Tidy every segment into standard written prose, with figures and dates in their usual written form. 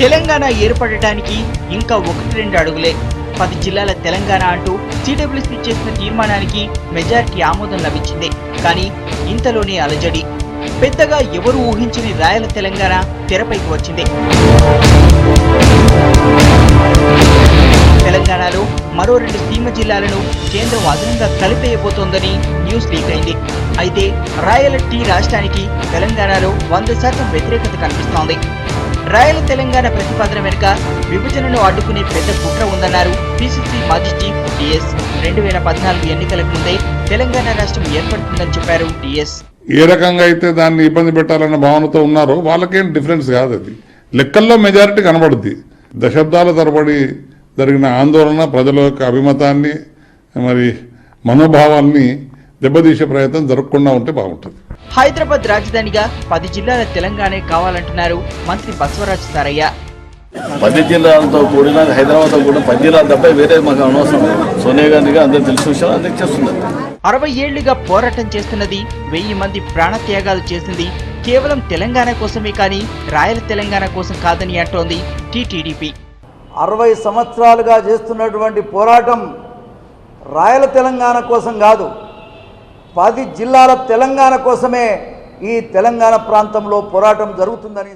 తెలంగాణ ఏర్పడటానికి ఇంకా 1-2 అడుగులే. 10 జిల్లాల తెలంగాణ అంటూ సిడబ్ల్యూసీ చేసిన తీర్మానానికి మెజారిటీ ఆమోదం లభించింది. కానీ ఇంతలోనే అలజడి. పెద్దగా ఎవరు ఊహించని రాయల తెలంగాణ తెరపైకి వచ్చింది. తెలంగాణలో మరో 2 సీమ జిల్లాలను కేంద్రం అదనంగా కలిపేయబోతోందని న్యూస్ లీక్ అయింది. అయితే రాయల టీ రాష్ట్రానికి తెలంగాణలో 100% వ్యతిరేకత కనిపిస్తోంది. రాయల తెలంగాణ ప్రతిపాదన వెనుక విభజనను అడ్డుకునే పెద్ద కుట్ర ఉందన్నారు పిసిసి మాజీ చీఫ్ టీఎస్. 2014 ఎన్నికలకు ముందే తెలంగాణ రాష్ట్రం ఏర్పడుతుందని చెప్పారు టీఎస్. ఏ రకంగా అయితే దాన్ని ఇబ్బంది పెట్టాలన్న భావనతో ఉన్నారో వాళ్ళకేం డిఫరెన్స్ కాదు. అది లెక్కల్లో మెజారిటీ కనబడుద్ది. దశాబ్దాల తరబడి జరిగిన ఆందోళన ప్రజల యొక్క అభిమతాన్ని మరి మనోభావాల్ని దెబ్బతీసే ప్రయత్నం జరగకుండా ఉంటే బాగుంటుంది. హైదరాబాద్ రాజధానిగా 10 జిల్లాల తెలంగాణ కావాలంటున్నారు మంత్రి బసవరాజు సారయ్య. 10 జిల్లాలతో కూడిన హైదరాబాద్తో కూడిన 10 జిల్లాలు తప్ప వేరే మాకు అనవసరం. సోనియా గాంధీగా అందరూ తెలిసిన విషయాలు అందరికి చేస్తున్నారు. 60 ఏళ్లుగా పోరాటం చేస్తున్నది, 1000 మంది ప్రాణత్యాగాలు చేసింది కేవలం తెలంగాణ కోసమే కానీ రాయల తెలంగాణ కోసం కాదని అంటోంది టీటీడీపీ. 60 సంవత్సరాలుగా చేస్తున్నటువంటి పోరాటం రాయల తెలంగాణ కోసం కాదు, 10 జిల్లాల తెలంగాణ కోసమే ఈ తెలంగాణ ప్రాంతంలో పోరాటం జరుగుతుందని.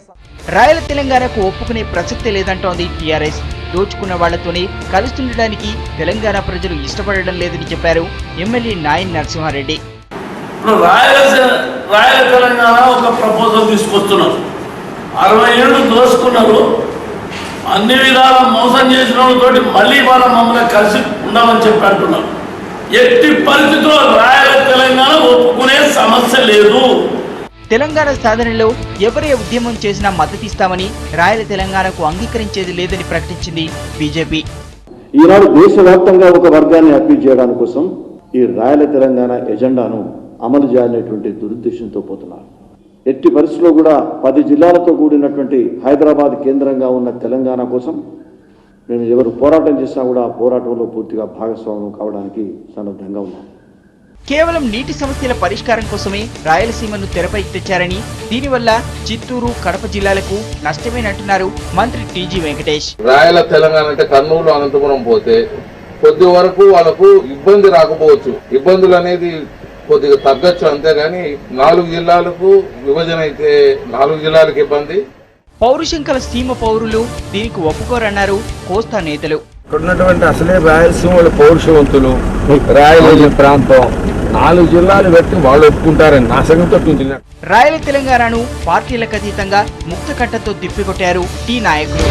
రాయల తెలంగాణకు ఒప్పుకునే ప్రసక్తే లేదంటోంది టీఆర్ఎస్. దోచుకున్న వాళ్లతోనే కలుస్తుండడానికి తెలంగాణ ప్రజలు ఇష్టపడడం లేదని చెప్పారు ఎమ్మెల్యే నాయన్ నరసింహారెడ్డి. రాయల తెలంగాణ ఒక ప్రపోజల్ తీసుకొస్తున్నారు. 60 ఏళ్ళు దోచుకున్నారు, అన్ని విధాల మోసం చేసిన వాళ్ళతోటి మళ్ళీ వాళ్ళ మమ్మల్ని కలిసి ఉండాలని చెప్పి అంటున్నారు. ఎట్టి పరిస్థితుల్లో రాయల తెలంగాణ ఒప్పుకునే సమస్య లేదు. తెలంగాణ సాధనలో ఎవరే ఉద్యమం చేసినా మద్దతిస్తామని, రాయల తెలంగాణకు అంగీకరించేది లేదని ప్రకటించింది బీజేపీ. ఈనాడు దేశవ్యాప్తంగా ఒక వర్గాన్ని అప్పీల్ చేయడానికి కోసం ఈ రాయల తెలంగాణ ఎజెండాను అమలు చేయాలనేటువంటి దురుద్దేశంతో పోతున్నారు. ఎట్టి పరిస్థితుల్లో కూడా 10 జిల్లాలతో కూడినటువంటి హైదరాబాద్ కేంద్రంగా ఉన్న తెలంగాణ కోసం మేము ఎవరు పోరాటం చేసినా కూడా ఆ పోరాటంలో పూర్తిగా భాగస్వామ్యం కావడానికి సన్నద్ధంగా ఉన్నాం. కేవలం నీటి సమస్యల పరిష్కారం కోసమే రాయలసీమను తెరపైకి తెచ్చారని, దీనివల్ల చిత్తూరు, కడప జిల్లాలకు నష్టమేనంటున్నారు మంత్రి టీజీ వెంకటేష్. రాయల తెలంగాణ అంటే కర్నూలు, అనంతపురం పోతే కొద్ది వరకు వాళ్ళకు ఇబ్బంది రాకపోవచ్చు, ఇబ్బందులు అనేది కొద్దిగా తగ్గచ్చు, అంతేగాని 4 జిల్లాలకు విభజన అయితే 4 జిల్లాలకు ఇబ్బంది. పౌరుషంకల సీమ పౌరులు దీనికి ఒప్పుకోరన్నారు కోస్తా నేతలు. ఉన్నటువంటి అసలే రాయలసీమ వాళ్ళు పౌరుషవంతులు, రాయలసీమ ప్రాంతం 4 జిల్లాలు పెట్టి వాళ్ళు ఒప్పుకుంటారని నా సంగతి. రాయల తెలంగాణను పార్టీలకు అతీతంగా ముక్త కట్టతో తిప్పికొట్టారు టీ నాయకులు.